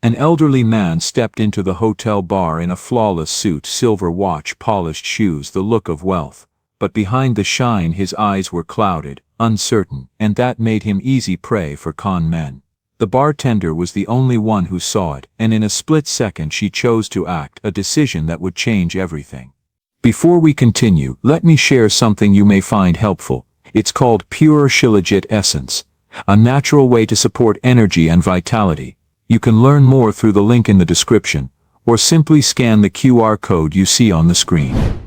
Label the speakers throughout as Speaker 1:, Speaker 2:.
Speaker 1: An elderly man stepped into the hotel bar in a flawless suit, silver watch, polished shoes, the look of wealth. But behind the shine his eyes were clouded, uncertain, and that made him easy prey for con men. The bartender was the only one who saw it, and in a split second she chose to act, a decision that would change everything. Before we continue, let me share something you may find helpful. It's called Pure Shilajit Essence, a natural way to support energy and vitality. You can learn more through the link in the description, or simply scan the QR code you see on the screen.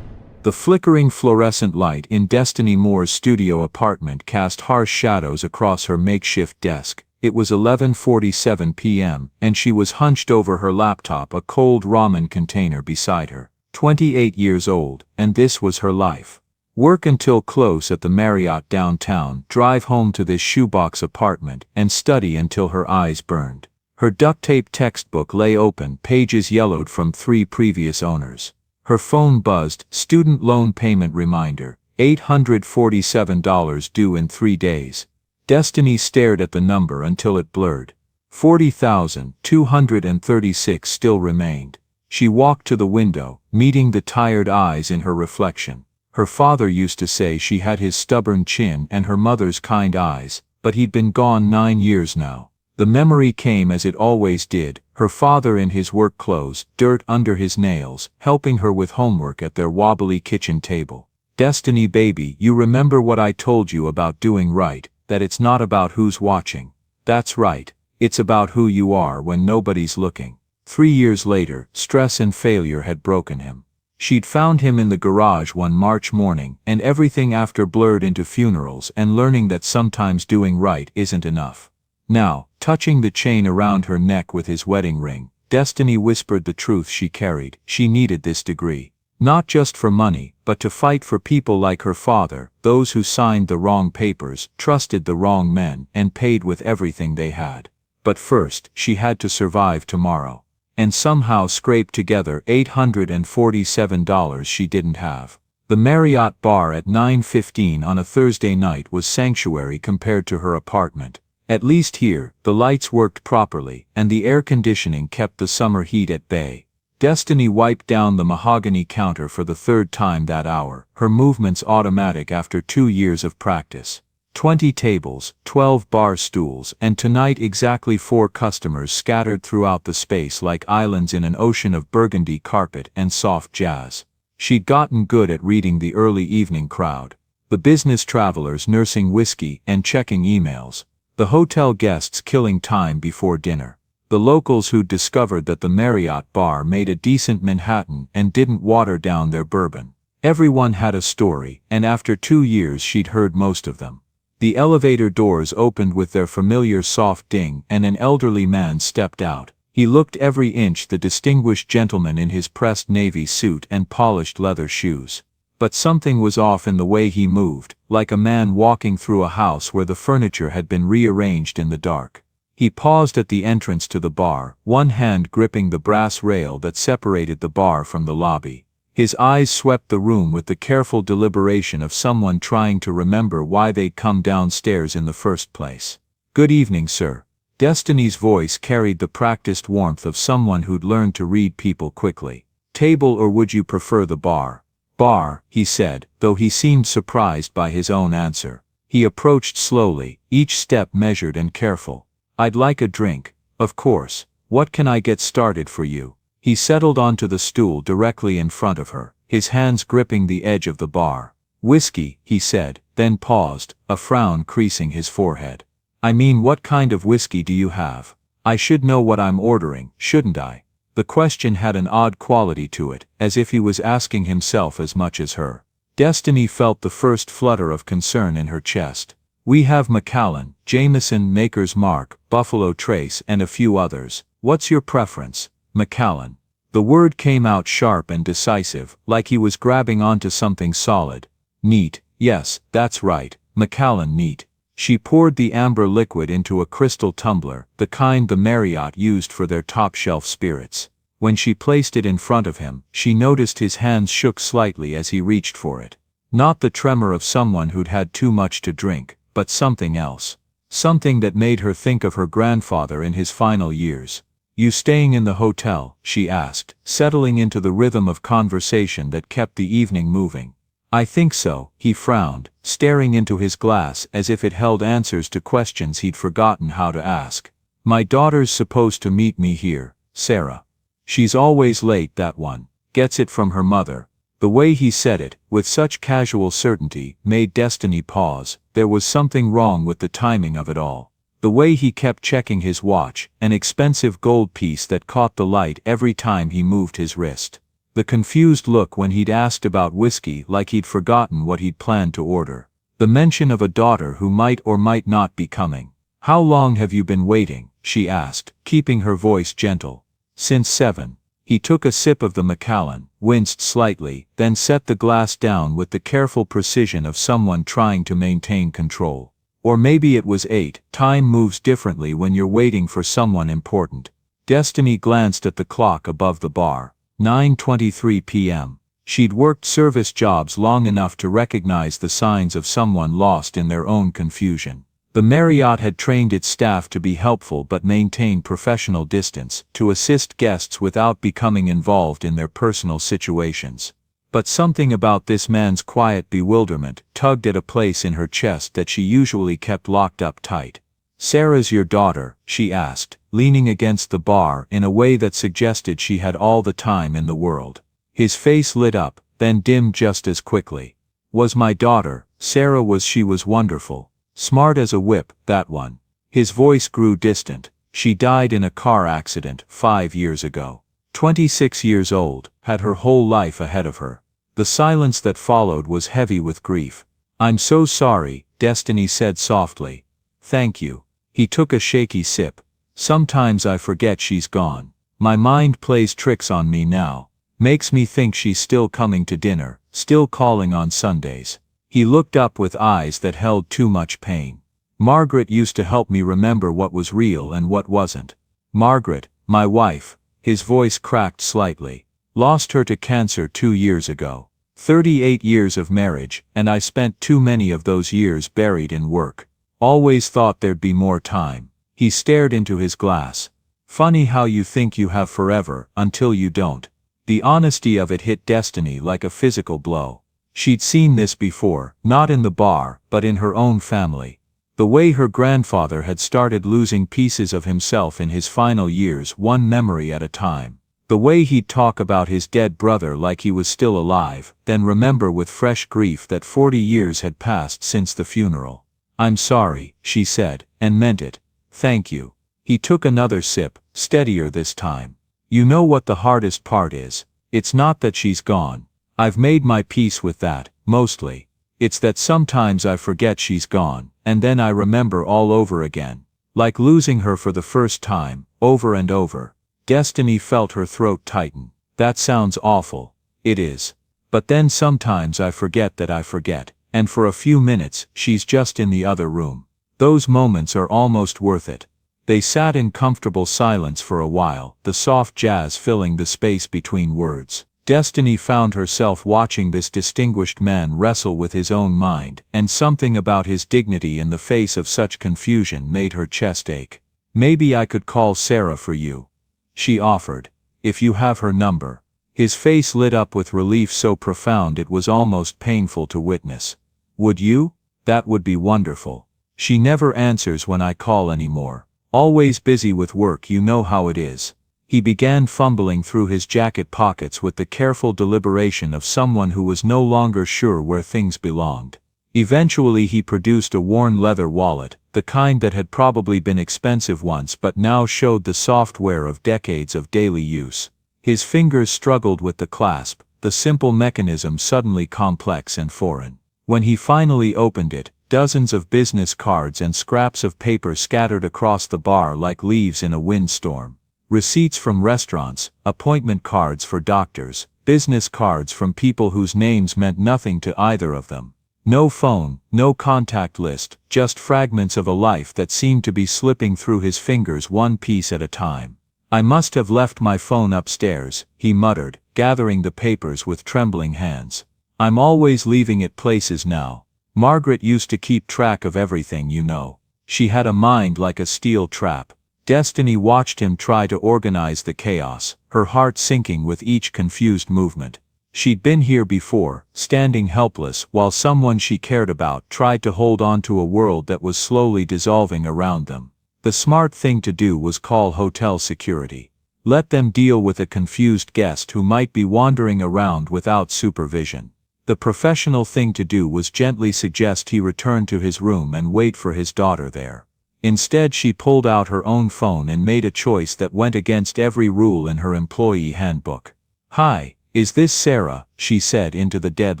Speaker 1: The flickering fluorescent light in Destiny Moore's studio apartment cast harsh shadows across her makeshift desk. It was 11:47 p.m., and she was hunched over her laptop, a cold ramen container beside her. 28 years old, and this was her life. Work until close at the Marriott downtown, drive home to this shoebox apartment, and study until her eyes burned. Her duct-tape textbook lay open, pages yellowed from 3 previous owners. Her phone buzzed, student loan payment reminder, $847 due in 3 days. Destiny stared at the number until it blurred. 40,236 still remained. She walked to the window, meeting the tired eyes in her reflection. Her father used to say she had his stubborn chin and her mother's kind eyes, but he'd been gone 9 years now. The memory came as it always did, her father in his work clothes, dirt under his nails, helping her with homework at their wobbly kitchen table. Destiny baby, you remember what I told you about doing right, that it's not about who's watching. That's right, it's about who you are when nobody's looking. 3 years later, stress and failure had broken him. She'd found him in the garage one March morning, and everything after blurred into funerals and learning that sometimes doing right isn't enough. Now, touching the chain around her neck with his wedding ring, Destiny whispered the truth she carried. She needed this degree. Not just for money, but to fight for people like her father, those who signed the wrong papers, trusted the wrong men, and paid with everything they had. But first, she had to survive tomorrow. And somehow scrape together $847 she didn't have. The Marriott bar at 9:15 on a Thursday night was sanctuary compared to her apartment. At least here, the lights worked properly, and the air conditioning kept the summer heat at bay. Destiny wiped down the mahogany counter for the 3rd time that hour, her movements automatic after 2 years of practice. 20 tables, 12 bar stools, and tonight exactly 4 customers scattered throughout the space like islands in an ocean of burgundy carpet and soft jazz. She'd gotten good at reading the early evening crowd. The business travelers nursing whiskey and checking emails. The hotel guests killing time before dinner. The locals who'd discovered that the Marriott bar made a decent Manhattan and didn't water down their bourbon. Everyone had a story, and after 2 years she'd heard most of them. The elevator doors opened with their familiar soft ding, and an elderly man stepped out. He looked every inch the distinguished gentleman in his pressed navy suit and polished leather shoes. But something was off in the way he moved, like a man walking through a house where the furniture had been rearranged in the dark. He paused at the entrance to the bar, one hand gripping the brass rail that separated the bar from the lobby. His eyes swept the room with the careful deliberation of someone trying to remember why they'd come downstairs in the first place. "Good evening, sir." Destiny's voice carried the practiced warmth of someone who'd learned to read people quickly. "Table or would you prefer the bar?" "Bar," he said, though he seemed surprised by his own answer. He approached slowly, each step measured and careful. "I'd like a drink, of course. What can I get started for you?" He settled onto the stool directly in front of her, his hands gripping the edge of the bar. "Whiskey," he said, then paused, a frown creasing his forehead. "I mean, what kind of whiskey do you have? I should know what I'm ordering, shouldn't I?" The question had an odd quality to it, as if he was asking himself as much as her. Destiny felt the first flutter of concern in her chest. "We have Macallan, Jameson, Maker's Mark, Buffalo Trace, and a few others. What's your preference?" "Macallan." The word came out sharp and decisive, like he was grabbing onto something solid. "Neat, yes, that's right, Macallan neat." She poured the amber liquid into a crystal tumbler, the kind the Marriott used for their top-shelf spirits. When she placed it in front of him, she noticed his hands shook slightly as he reached for it. Not the tremor of someone who'd had too much to drink, but something else. Something that made her think of her grandfather in his final years. You staying in the hotel? She asked, settling into the rhythm of conversation that kept the evening moving. I think so, he frowned, staring into his glass as if it held answers to questions he'd forgotten how to ask. My daughter's supposed to meet me here, Sarah. She's always late, that one. Gets it from her mother. The way he said it, with such casual certainty, made Destiny pause. There was something wrong with the timing of it all. The way he kept checking his watch, an expensive gold piece that caught the light every time he moved his wrist. The confused look when he'd asked about whiskey like he'd forgotten what he'd planned to order. The mention of a daughter who might or might not be coming. How long have you been waiting? She asked, keeping her voice gentle. Since 7. He took a sip of the Macallan, winced slightly, then set the glass down with the careful precision of someone trying to maintain control. Or maybe it was 8. Time moves differently when you're waiting for someone important. Destiny glanced at the clock above the bar. 9:23 p.m. She'd worked service jobs long enough to recognize the signs of someone lost in their own confusion. The Marriott had trained its staff to be helpful but maintain professional distance, to assist guests without becoming involved in their personal situations. But something about this man's quiet bewilderment tugged at a place in her chest that she usually kept locked up tight. Sarah's your daughter? She asked, leaning against the bar in a way that suggested she had all the time in the world. His face lit up, then dimmed just as quickly. Was my daughter, Sarah she was wonderful. Smart as a whip, that one. His voice grew distant. She died in a car accident 5 years ago. 26 years old, had her whole life ahead of her. The silence that followed was heavy with grief. I'm so sorry, Destiny said softly. Thank you. He took a shaky sip. Sometimes I forget she's gone. My mind plays tricks on me now. Makes me think she's still coming to dinner, still calling on Sundays. He looked up with eyes that held too much pain. Margaret used to help me remember what was real and what wasn't. Margaret, my wife, his voice cracked slightly. Lost her to cancer 2 years ago. 38 years of marriage, and I spent too many of those years buried in work. Always thought there'd be more time. He stared into his glass. Funny how you think you have forever, until you don't. The honesty of it hit Destiny like a physical blow. She'd seen this before, not in the bar, but in her own family. The way her grandfather had started losing pieces of himself in his final years, one memory at a time. The way he'd talk about his dead brother like he was still alive, then remember with fresh grief that 40 years had passed since the funeral. I'm sorry, she said, and meant it. Thank you. He took another sip, steadier this time. You know what the hardest part is? It's not that she's gone. I've made my peace with that, mostly. It's that sometimes I forget she's gone, and then I remember all over again. Like losing her for the first time, over and over. Destiny felt her throat tighten. That sounds awful. It is. But then sometimes I forget that I forget, and for a few minutes, she's just in the other room. Those moments are almost worth it. They sat in comfortable silence for a while, the soft jazz filling the space between words. Destiny found herself watching this distinguished man wrestle with his own mind, and something about his dignity in the face of such confusion made her chest ache. Maybe I could call Sarah for you, she offered, if you have her number. His face lit up with relief so profound it was almost painful to witness. Would you? That would be wonderful. She never answers when I call anymore. Always busy with work, you know how it is. He began fumbling through his jacket pockets with the careful deliberation of someone who was no longer sure where things belonged. Eventually he produced a worn leather wallet, the kind that had probably been expensive once but now showed the software of decades of daily use. His fingers struggled with the clasp, the simple mechanism suddenly complex and foreign. When he finally opened it, dozens of business cards and scraps of paper scattered across the bar like leaves in a windstorm. Receipts from restaurants, appointment cards for doctors, business cards from people whose names meant nothing to either of them. No phone, no contact list, just fragments of a life that seemed to be slipping through his fingers one piece at a time. I must have left my phone upstairs, he muttered, gathering the papers with trembling hands. I'm always leaving it places now. Margaret used to keep track of everything, you know. She had a mind like a steel trap. Destiny watched him try to organize the chaos, her heart sinking with each confused movement. She'd been here before, standing helpless while someone she cared about tried to hold on to a world that was slowly dissolving around them. The smart thing to do was call hotel security. Let them deal with a confused guest who might be wandering around without supervision. The professional thing to do was gently suggest he return to his room and wait for his daughter there. Instead, she pulled out her own phone and made a choice that went against every rule in her employee handbook. "Hi, is this Sarah?" she said into the dead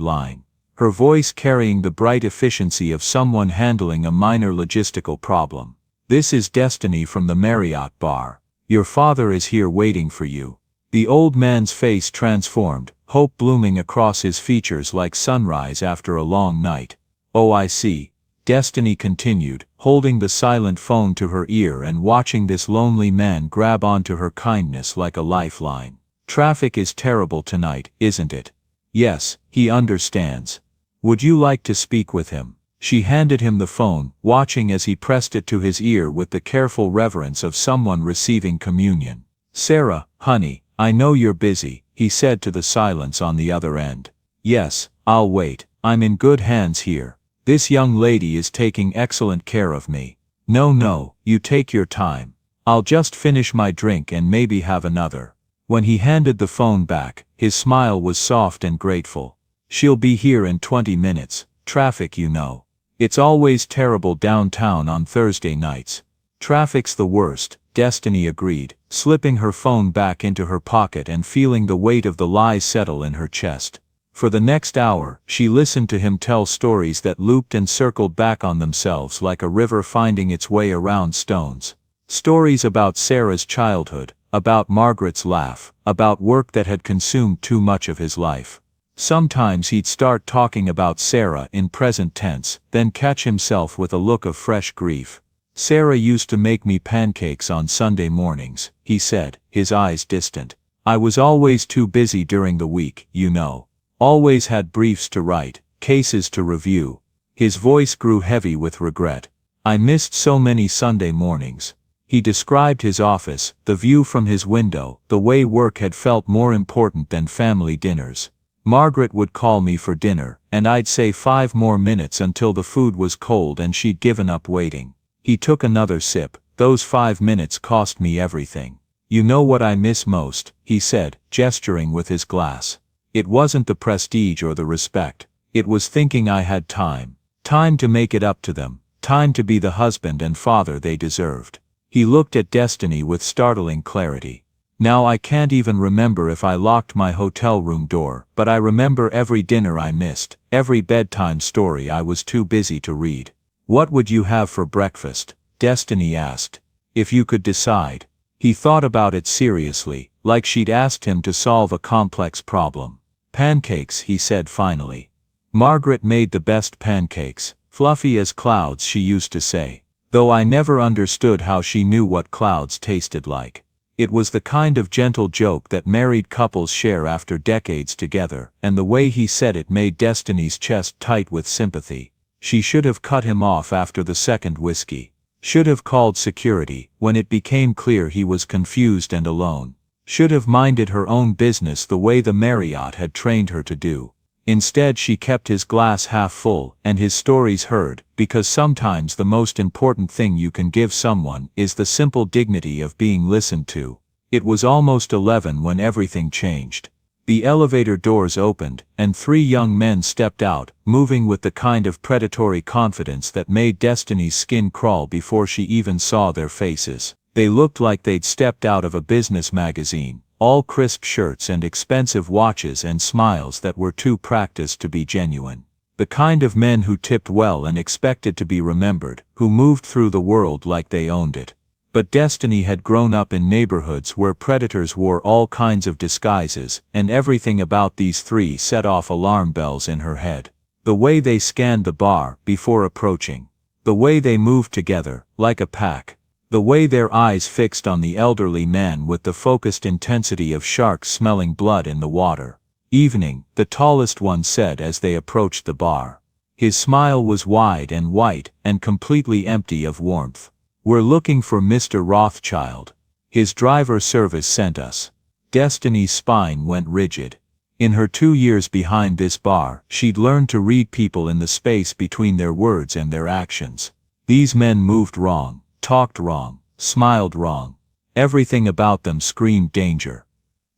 Speaker 1: line, her voice carrying the bright efficiency of someone handling a minor logistical problem. "This is Destiny from the Marriott bar. Your father is here waiting for you." The old man's face transformed, hope blooming across his features like sunrise after a long night. "Oh, I see," Destiny continued, holding the silent phone to her ear and watching this lonely man grab onto her kindness like a lifeline. "Traffic is terrible tonight, isn't it?" "Yes, he understands. Would you like to speak with him?" She handed him the phone, watching as he pressed it to his ear with the careful reverence of someone receiving communion. "Sarah, honey, I know you're busy," he said to the silence on the other end. "Yes, I'll wait. I'm in good hands here. This young lady is taking excellent care of me." No, you take your time. I'll just finish my drink and maybe have another." When he handed the phone back, his smile was soft and grateful. "She'll be here in 20 minutes. Traffic, you know. It's always terrible downtown on Thursday nights." "Traffic's the worst," Destiny agreed, slipping her phone back into her pocket and feeling the weight of the lies settle in her chest. For the next hour, she listened to him tell stories that looped and circled back on themselves like a river finding its way around stones. Stories about Sarah's childhood, about Margaret's laugh, about work that had consumed too much of his life. Sometimes he'd start talking about Sarah in present tense, then catch himself with a look of fresh grief. "Sarah used to make me pancakes on Sunday mornings," he said, his eyes distant. "I was always too busy during the week, you know. Always had briefs to write, cases to review." His voice grew heavy with regret. "I missed so many Sunday mornings." He described his office, the view from his window, the way work had felt more important than family dinners. "Margaret would call me for dinner, and I'd say 5 more minutes until the food was cold and she'd given up waiting." He took another sip. "Those 5 minutes cost me everything. You know what I miss most," he said, gesturing with his glass. "It wasn't the prestige or the respect. It was thinking I had time. Time to make it up to them. Time to be the husband and father they deserved." He looked at Destiny with startling clarity. "Now I can't even remember if I locked my hotel room door, but I remember every dinner I missed, every bedtime story I was too busy to read." "What would you have for breakfast?" Destiny asked. "If you could decide." He thought about it seriously, like she'd asked him to solve a complex problem. "Pancakes," he said finally. "Margaret made the best pancakes, fluffy as clouds," she used to say. Though I never understood how she knew what clouds tasted like. It was the kind of gentle joke that married couples share after decades together, and the way he said it made Destiny's chest tight with sympathy. She should have cut him off after the second whiskey. Should have called security when it became clear he was confused and alone. Should have minded her own business the way the Marriott had trained her to do. Instead, she kept his glass half full and his stories heard, because sometimes the most important thing you can give someone is the simple dignity of being listened to. It was almost 11 when everything changed. The elevator doors opened, and 3 young men stepped out, moving with the kind of predatory confidence that made Destiny's skin crawl before she even saw their faces. They looked like they'd stepped out of a business magazine. All crisp shirts and expensive watches and smiles that were too practiced to be genuine. The kind of men who tipped well and expected to be remembered, who moved through the world like they owned it. But Destiny had grown up in neighborhoods where predators wore all kinds of disguises, and everything about these 3 set off alarm bells in her head. The way they scanned the bar before approaching. The way they moved together, like a pack. The way their eyes fixed on the elderly man with the focused intensity of sharks smelling blood in the water. "Evening," the tallest one said as they approached the bar. His smile was wide and white, and completely empty of warmth. "We're looking for Mr. Rothschild. His driver service sent us." Destiny's spine went rigid. In her 2 years behind this bar, she'd learned to read people in the space between their words and their actions. These men moved wrong, talked wrong, smiled wrong. Everything about them screamed danger.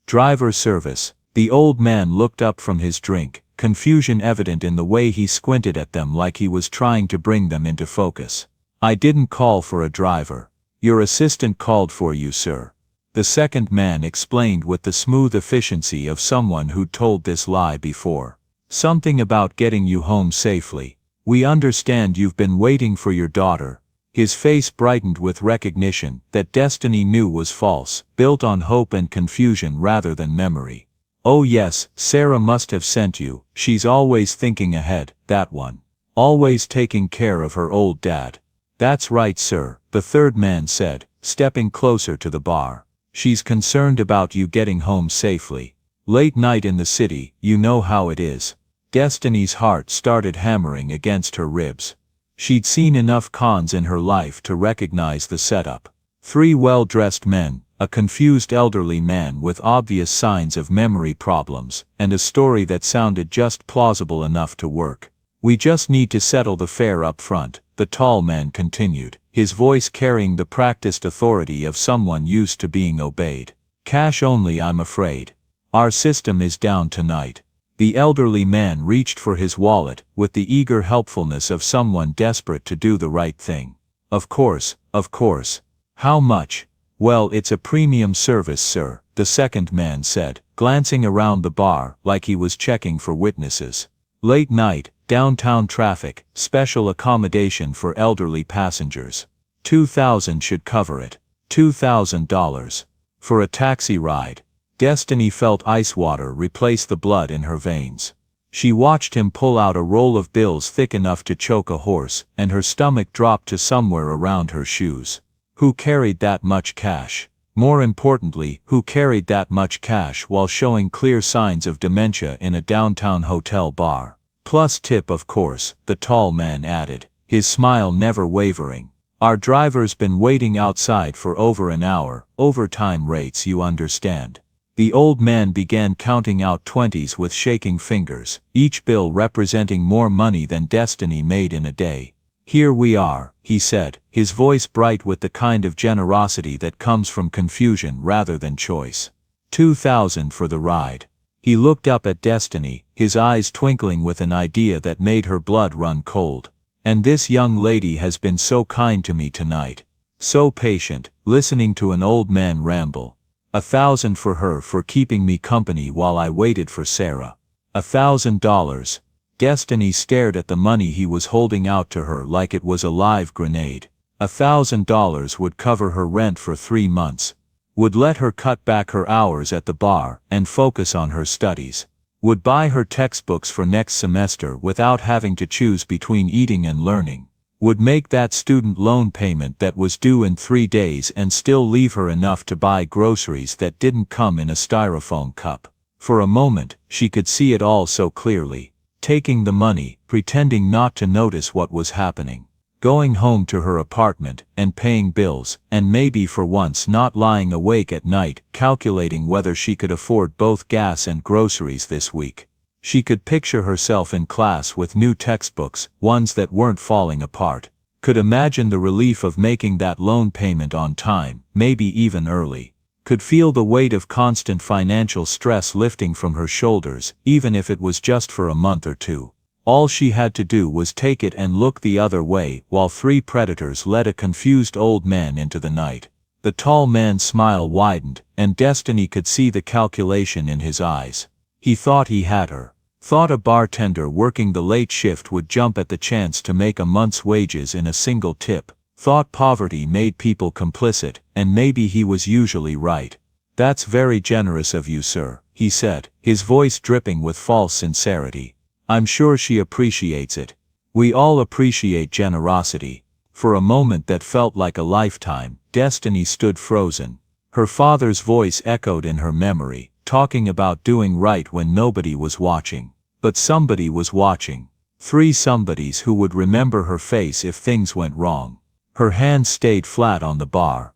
Speaker 1: "Driver service." The old man looked up from his drink, confusion evident in the way he squinted at them like he was trying to bring them into focus. "I didn't call for a driver. Your assistant called for you, sir," the second man explained with the smooth efficiency of someone who'd told this lie before. "Something about getting you home safely. We understand you've been waiting for your daughter." His face brightened with recognition that Destiny knew was false, built on hope and confusion rather than memory. "Oh yes, Sarah must have sent you. She's always thinking ahead, that one. Always taking care of her old dad." "That's right, sir," the third man said, stepping closer to the bar. "She's concerned about you getting home safely. Late night in the city, you know how it is." Destiny's heart started hammering against her ribs. She'd seen enough cons in her life to recognize the setup. 3 well-dressed men, a confused elderly man with obvious signs of memory problems, and a story that sounded just plausible enough to work. "We just need to settle the fare up front," the tall man continued, his voice carrying the practiced authority of someone used to being obeyed. "Cash only, I'm afraid. Our system is down tonight." The elderly man reached for his wallet with the eager helpfulness of someone desperate to do the right thing. Of course. How much?" "Well, it's a premium service, sir," the second man said, glancing around the bar like he was checking for witnesses. "Late night, downtown traffic, special accommodation for elderly passengers. $2,000 should cover it." $2,000. For a taxi ride. Destiny felt ice water replace the blood in her veins. She watched him pull out a roll of bills thick enough to choke a horse, and her stomach dropped to somewhere around her shoes. Who carried that much cash? More importantly, who carried that much cash while showing clear signs of dementia in a downtown hotel bar? "Plus tip, of course," the tall man added, his smile never wavering. "Our driver's been waiting outside for over an hour, overtime rates, you understand." The old man began counting out 20s with shaking fingers, each bill representing more money than Destiny made in a day. "Here we are," he said, his voice bright with the kind of generosity that comes from confusion rather than choice. $2,000 for the ride. He looked up at Destiny, his eyes twinkling with an idea that made her blood run cold. "And this young lady has been so kind to me tonight. So patient, listening to an old man ramble. $1,000 for her for keeping me company while I waited for Sarah." $1,000. Destiny stared at the money he was holding out to her like it was a live grenade. $1,000 would cover her rent for 3 months. Would let her cut back her hours at the bar and focus on her studies. Would buy her textbooks for next semester without having to choose between eating and learning. Would make that student loan payment that was due in 3 days and still leave her enough to buy groceries that didn't come in a styrofoam cup. For a moment, she could see it all so clearly. Taking the money, pretending not to notice what was happening. Going home to her apartment, and paying bills, and maybe for once not lying awake at night, calculating whether she could afford both gas and groceries this week. She could picture herself in class with new textbooks, ones that weren't falling apart. Could imagine the relief of making that loan payment on time, maybe even early. Could feel the weight of constant financial stress lifting from her shoulders, even if it was just for a month or 2. All she had to do was take it and look the other way while 3 predators led a confused old man into the night. The tall man's smile widened, and Destiny could see the calculation in his eyes. He thought he had her. Thought a bartender working the late shift would jump at the chance to make a month's wages in a single tip. Thought poverty made people complicit, and maybe he was usually right. "That's very generous of you, sir," he said, his voice dripping with false sincerity. "I'm sure she appreciates it. We all appreciate generosity." For a moment that felt like a lifetime, Destiny stood frozen. Her father's voice echoed in her memory, talking about doing right when nobody was watching. But somebody was watching. 3 somebodies who would remember her face if things went wrong. Her hand stayed flat on the bar.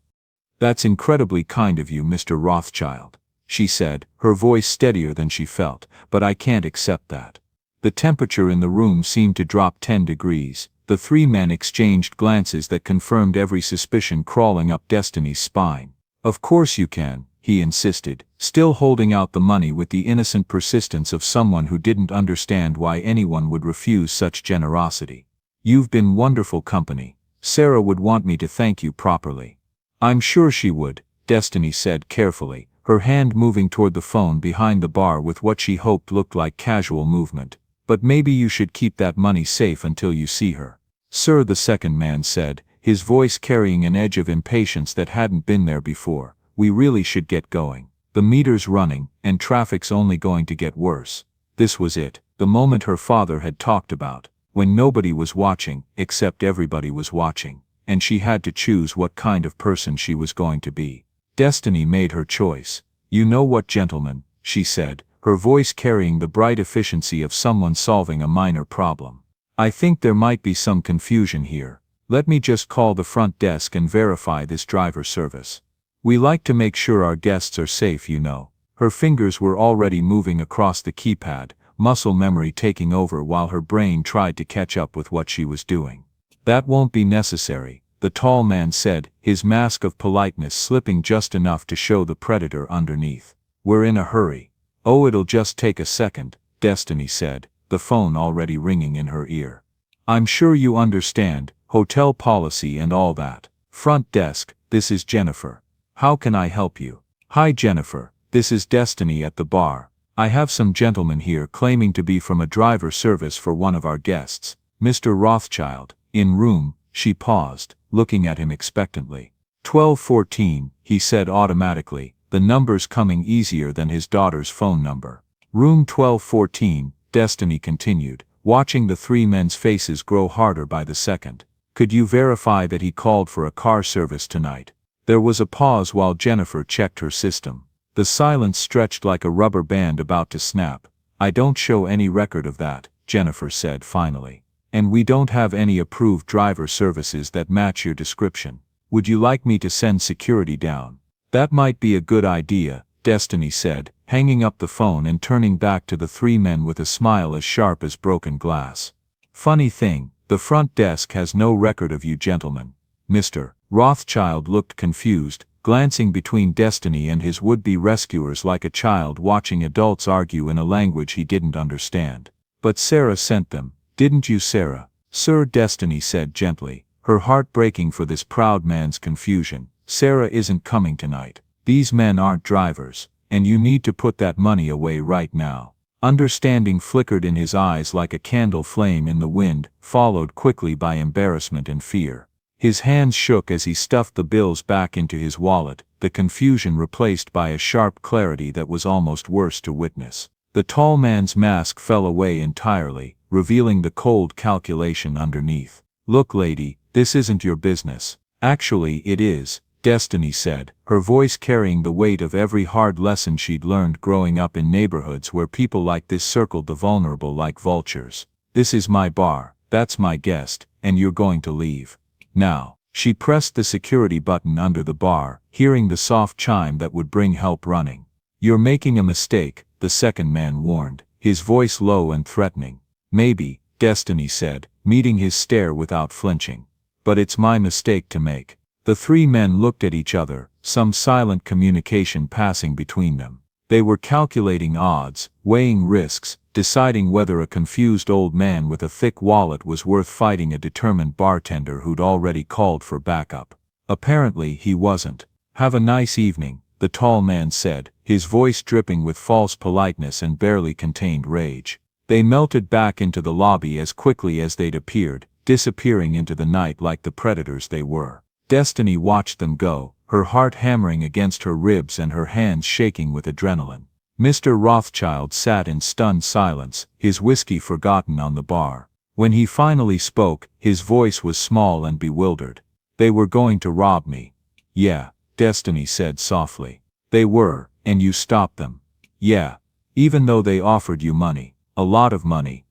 Speaker 1: "That's incredibly kind of you, Mr. Rothschild," she said, her voice steadier than she felt, "but I can't accept that." The temperature in the room seemed to drop 10 degrees. The three men exchanged glances that confirmed every suspicion crawling up Destiny's spine. "Of course you can," he insisted, still holding out the money with the innocent persistence of someone who didn't understand why anyone would refuse such generosity. "You've been wonderful company. Sarah would want me to thank you properly." "I'm sure she would," Destiny said carefully, her hand moving toward the phone behind the bar with what she hoped looked like casual movement. "But maybe you should keep that money safe until you see her." "Sir," the second man said, his voice carrying an edge of impatience that hadn't been there before, "we really should get going. The meter's running, and traffic's only going to get worse." This was it, the moment her father had talked about, when nobody was watching, except everybody was watching, and she had to choose what kind of person she was going to be. Destiny made her choice. "You know what, gentlemen," she said, her voice carrying the bright efficiency of someone solving a minor problem. "I think there might be some confusion here. Let me just call the front desk and verify this driver service. We like to make sure our guests are safe, you know." Her fingers were already moving across the keypad, muscle memory taking over while her brain tried to catch up with what she was doing. "That won't be necessary," the tall man said, his mask of politeness slipping just enough to show the predator underneath. "We're in a hurry." "Oh, it'll just take a second," Destiny said, the phone already ringing in her ear. "I'm sure you understand, hotel policy and all that." "Front desk, this is Jennifer. How can I help you?" "Hi Jennifer, this is Destiny at the bar. I have some gentlemen here claiming to be from a driver service for one of our guests, Mr. Rothschild, in room." She paused, looking at him expectantly. 1214, he said automatically, the numbers coming easier than his daughter's phone number. "Room 1214, Destiny continued, watching the three men's faces grow harder by the second. "Could you verify that he called for a car service tonight?" There was a pause while Jennifer checked her system. The silence stretched like a rubber band about to snap. "I don't show any record of that," Jennifer said finally. "And we don't have any approved driver services that match your description. Would you like me to send security down?" "That might be a good idea," Destiny said, hanging up the phone and turning back to the three men with a smile as sharp as broken glass. "Funny thing, the front desk has no record of you gentlemen." Mr. Rothschild looked confused, glancing between Destiny and his would-be rescuers like a child watching adults argue in a language he didn't understand. "But Sarah sent them, didn't you, Sarah?" "Sir," Destiny said gently, her heart breaking for this proud man's confusion, "Sarah isn't coming tonight. These men aren't drivers, and you need to put that money away right now." Understanding flickered in his eyes like a candle flame in the wind, followed quickly by embarrassment and fear. His hands shook as he stuffed the bills back into his wallet, the confusion replaced by a sharp clarity that was almost worse to witness. The tall man's mask fell away entirely, revealing the cold calculation underneath. "Look lady, this isn't your business." "Actually it is," Destiny said, her voice carrying the weight of every hard lesson she'd learned growing up in neighborhoods where people like this circled the vulnerable like vultures. "This is my bar, that's my guest, and you're going to leave now." She pressed the security button under the bar, hearing the soft chime that would bring help running. "You're making a mistake," the second man warned, his voice low and threatening. "Maybe," Destiny said, meeting his stare without flinching. "But it's my mistake to make." The three men looked at each other, some silent communication passing between them. They were calculating odds, weighing risks, deciding whether a confused old man with a thick wallet was worth fighting a determined bartender who'd already called for backup. Apparently he wasn't. "Have a nice evening," the tall man said, his voice dripping with false politeness and barely contained rage. They melted back into the lobby as quickly as they'd appeared, disappearing into the night like the predators they were. Destiny watched them go, her heart hammering against her ribs and her hands shaking with adrenaline. Mr. Rothschild sat in stunned silence, his whiskey forgotten on the bar. When he finally spoke, his voice was small and bewildered. "They were going to rob me." "Yeah," Destiny said softly. "They were, and you stopped them." "Yeah. Even though they offered you money. A lot of money."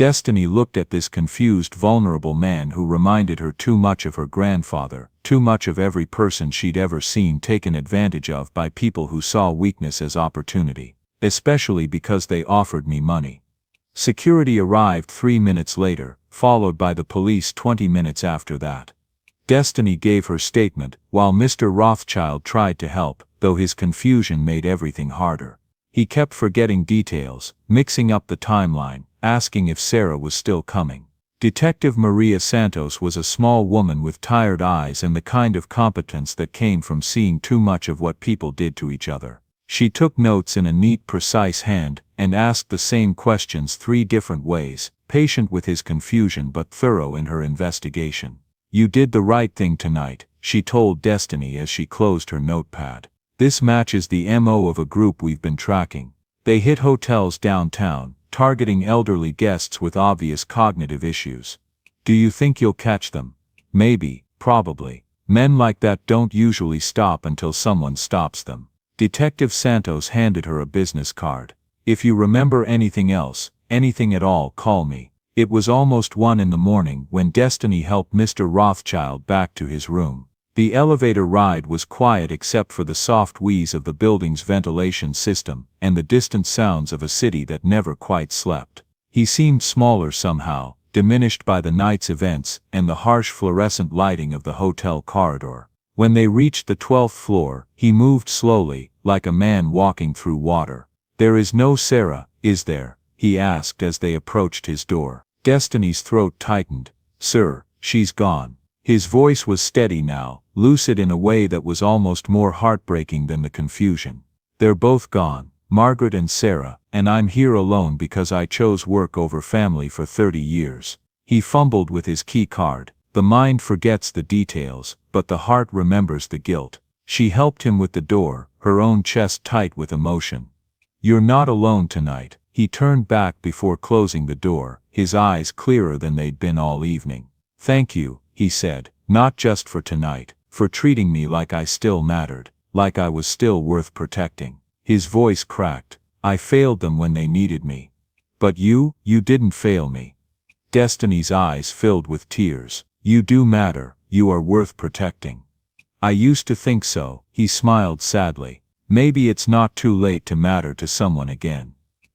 Speaker 1: Destiny looked at this confused, vulnerable man who reminded her too much of her grandfather, too much of every person she'd ever seen taken advantage of by people who saw weakness as opportunity. Especially because they offered me money. Security arrived 3 minutes later, followed by the police 20 minutes after that. Destiny gave her statement, while Mr. Rothschild tried to help, though his confusion made everything harder. He kept forgetting details, mixing up the timeline, asking if Sarah was still coming. Detective Maria Santos was a small woman with tired eyes and the kind of competence that came from seeing too much of what people did to each other. She took notes in a neat, precise hand, and asked the same questions 3 different ways, patient with his confusion but thorough in her investigation. "You did the right thing tonight," she told Destiny as she closed her notepad. "This matches the MO of a group we've been tracking. They hit hotels downtown, targeting elderly guests with obvious cognitive issues. Do you think you'll catch them?" "Maybe, probably. Men like that don't usually stop until someone stops them." Detective Santos handed her a business card. "If you remember anything else, anything at all, call me." It was almost 1 in the morning when Destiny helped Mr. Rothschild back to his room. The elevator ride was quiet except for the soft wheeze of the building's ventilation system and the distant sounds of a city that never quite slept. He seemed smaller somehow, diminished by the night's events and the harsh fluorescent lighting of the hotel corridor. When they reached the 12th floor, he moved slowly, like a man walking through water. "There is no Sarah, is there?" he asked as they approached his door. Destiny's throat tightened. "Sir, she's gone." His voice was steady now, lucid in a way that was almost more heartbreaking than the confusion. "They're both gone, Margaret and Sarah, and I'm here alone because I chose work over family for 30 years. He fumbled with his key card. The mind forgets the details, but the heart remembers the guilt. She helped him with the door, her own chest tight with emotion. "You're not alone tonight." He turned back before closing the door, his eyes clearer than they'd been all evening. "Thank you," he said, "not just for tonight, for treating me like I still mattered, like I was still worth protecting." His voice cracked. "I failed them when they needed me. But you didn't fail me." Destiny's eyes filled with tears. "You do matter, you are worth protecting." "I used to think so," he smiled sadly. "Maybe it's not too late to matter to someone again."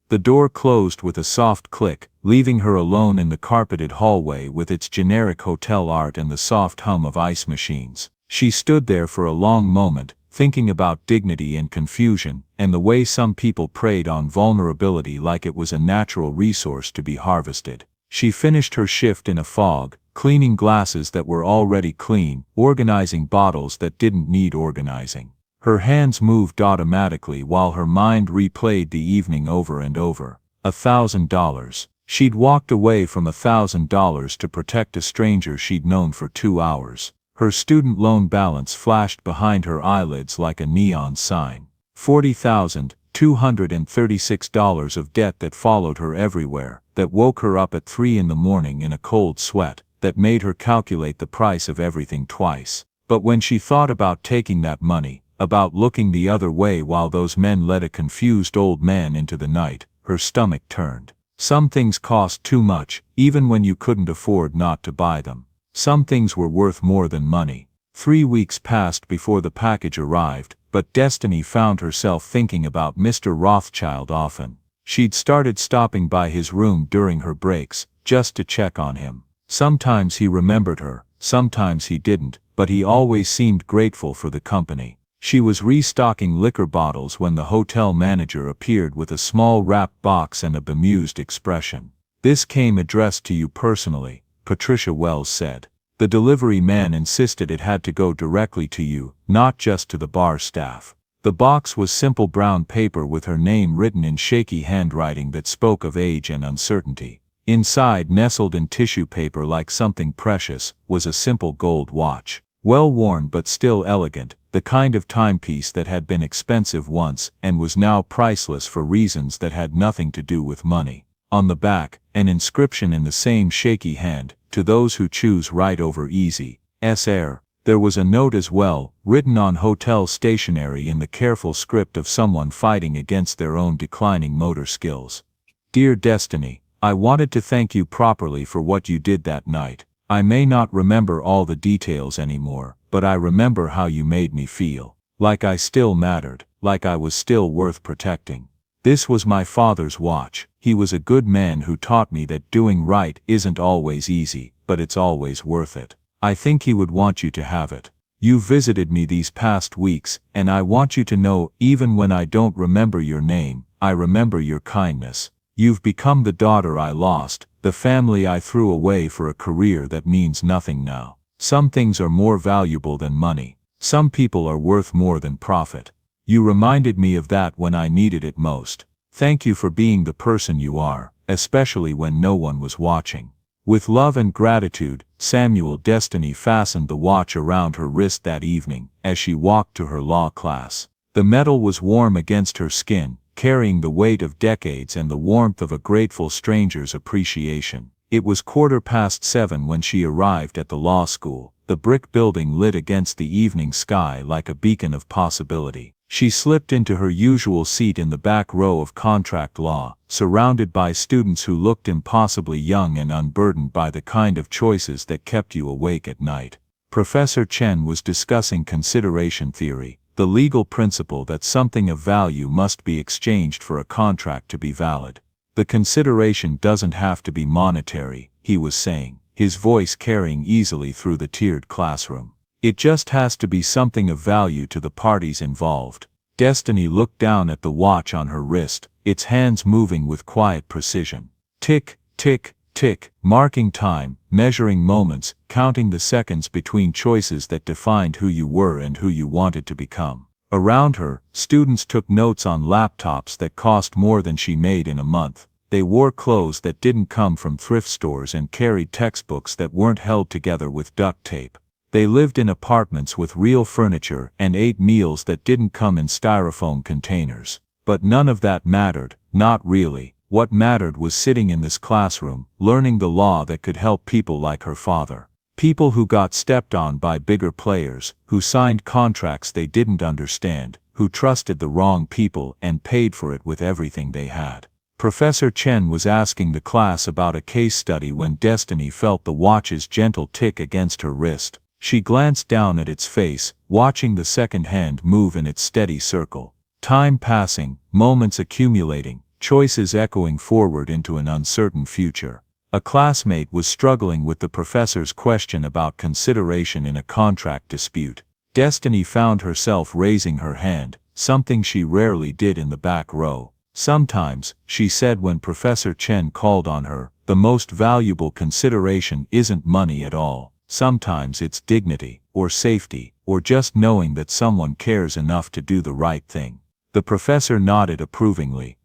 Speaker 1: The door closed with a soft click, leaving her alone in the carpeted hallway with its generic hotel art and the soft hum of ice machines. She stood there for a long moment, thinking about dignity and confusion, and the way some people preyed on vulnerability like it was a natural resource to be harvested. She finished her shift in a fog, cleaning glasses that were already clean, organizing bottles that didn't need organizing. Her hands moved automatically while her mind replayed the evening over and over. $1,000. She'd walked away from $1,000 to protect a stranger she'd known for 2 hours. Her student loan balance flashed behind her eyelids like a neon sign. $40,236 of debt that followed her everywhere, that woke her up at 3 in the morning in a cold sweat, that made her calculate the price of everything twice. But when she thought about taking that money, about looking the other way while those men led a confused old man into the night, her stomach turned. Some things cost too much, even when you couldn't afford not to buy them. Some things were worth more than money. 3 weeks passed before the package arrived, but Destiny found herself thinking about Mr. Rothschild often. She'd started stopping by his room during her breaks, just to check on him. Sometimes he remembered her, sometimes he didn't, but he always seemed grateful for the company. She was restocking liquor bottles when the hotel manager appeared with a small wrapped box and a bemused expression. "This came addressed to you personally," Patricia Wells said. The delivery man insisted it had to go directly to you, not just to the bar staff. The box was simple brown paper with her name written in shaky handwriting that spoke of age and uncertainty. Inside, nestled in tissue paper like something precious, was a simple gold watch. Well worn but still elegant, the kind of timepiece that had been expensive once and was now priceless for reasons that had nothing to do with money. On the back, an inscription in the same shaky hand, "To those who choose right over easy, Sr." There was a note as well, written on hotel stationery in the careful script of someone fighting against their own declining motor skills. "Dear Destiny, I wanted to thank you properly for what you did that night. I may not remember all the details anymore, but I remember how you made me feel. Like I still mattered, like I was still worth protecting. This was my father's watch. He was a good man who taught me that doing right isn't always easy, but it's always worth it. I think he would want you to have it. You visited me these past weeks, and I want you to know, even when I don't remember your name, I remember your kindness. You've become the daughter I lost, the family I threw away for a career that means nothing now. Some things are more valuable than money. Some people are worth more than profit. You reminded me of that when I needed it most. Thank you for being the person you are, especially when no one was watching. With love and gratitude, Samuel. Destiny fastened the watch around her wrist that evening, as she walked to her law class. The metal was warm against her skin, carrying the weight of decades and the warmth of a grateful stranger's appreciation. It was 7:15 when she arrived at the law school, the brick building lit against the evening sky like a beacon of possibility. She slipped into her usual seat in the back row of contract law, surrounded by students who looked impossibly young and unburdened by the kind of choices that kept you awake at night. Professor Chen was discussing consideration theory, the legal principle that something of value must be exchanged for a contract to be valid. The consideration doesn't have to be monetary, he was saying, his voice carrying easily through the tiered classroom. It just has to be something of value to the parties involved. Destiny looked down at the watch on her wrist, its hands moving with quiet precision. Tick, tick, tick, marking time, measuring moments, counting the seconds between choices that defined who you were and who you wanted to become. Around her, students took notes on laptops that cost more than she made in a month. They wore clothes that didn't come from thrift stores and carried textbooks that weren't held together with duct tape. They lived in apartments with real furniture and ate meals that didn't come in styrofoam containers. But none of that mattered, not really. What mattered was sitting in this classroom, learning the law that could help people like her father. People who got stepped on by bigger players, who signed contracts they didn't understand, who trusted the wrong people and paid for it with everything they had. Professor Chen was asking the class about a case study when Destiny felt the watch's gentle tick against her wrist. She glanced down at its face, watching the second hand move in its steady circle. Time passing, moments accumulating, choices echoing forward into an uncertain future. A classmate was struggling with the professor's question about consideration in a contract dispute. Destiny found herself raising her hand, something she rarely did in the back row. Sometimes, she said when Professor Chen called on her, the most valuable consideration isn't money at all. Sometimes it's dignity, or safety, or just knowing that someone cares enough to do the right thing. The professor nodded approvingly.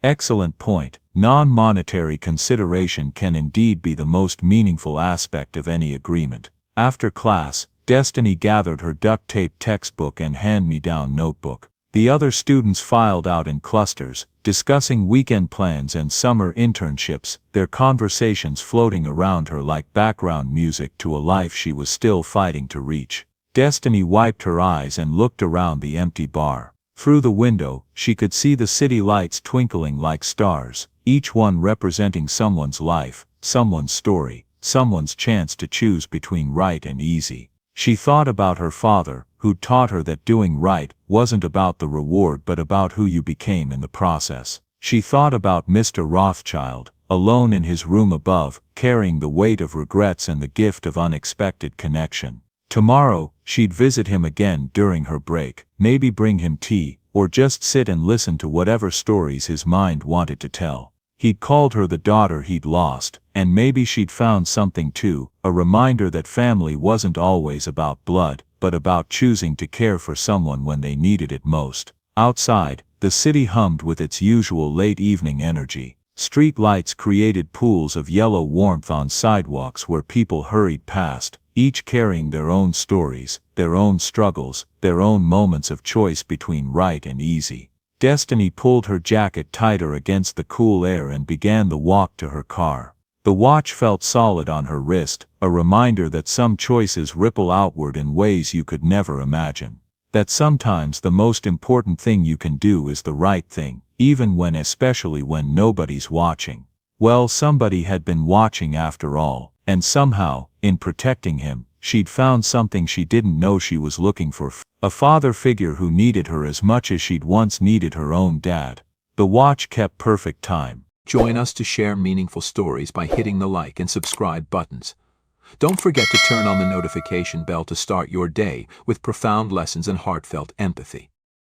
Speaker 1: Excellent point. Non-monetary consideration can indeed be the most meaningful aspect of any agreement. After class, Destiny gathered her duct-tape textbook and hand-me-down notebook. The other students filed out in clusters, discussing weekend plans and summer internships, their conversations floating around her like background music to a life she was still fighting to reach. Destiny wiped her eyes and looked around the empty bar. Through the window, she could see the city lights twinkling like stars, each one representing someone's life, someone's story, someone's chance to choose between right and easy. She thought about her father, who taught her that doing right wasn't about the reward but about who you became in the process. She thought about Mr. Rothschild, alone in his room above, carrying the weight of regrets and the gift of unexpected connection. Tomorrow, she'd visit him again during her break, maybe bring him tea, or just sit and listen to whatever stories his mind wanted to tell. He'd called her the daughter he'd lost, and maybe she'd found something too, a reminder that family wasn't always about blood, but about choosing to care for someone when they needed it most. Outside, the city hummed with its usual late evening energy. Street lights created pools of yellow warmth on sidewalks where people hurried past, each carrying their own stories, their own struggles, their own moments of choice between right and easy. Destiny pulled her jacket tighter against the cool air and began the walk to her car. The watch felt solid on her wrist, a reminder that some choices ripple outward in ways you could never imagine. That sometimes the most important thing you can do is the right thing, even when, especially when nobody's watching. Well, somebody had been watching after all, and somehow, in protecting him, she'd found something she didn't know she was looking for. A father figure who needed her as much as she'd once needed her own dad. The watch kept perfect time.
Speaker 2: Join us to share meaningful stories by hitting the like and subscribe buttons. Don't forget to turn on the notification bell to start your day with profound lessons and heartfelt empathy.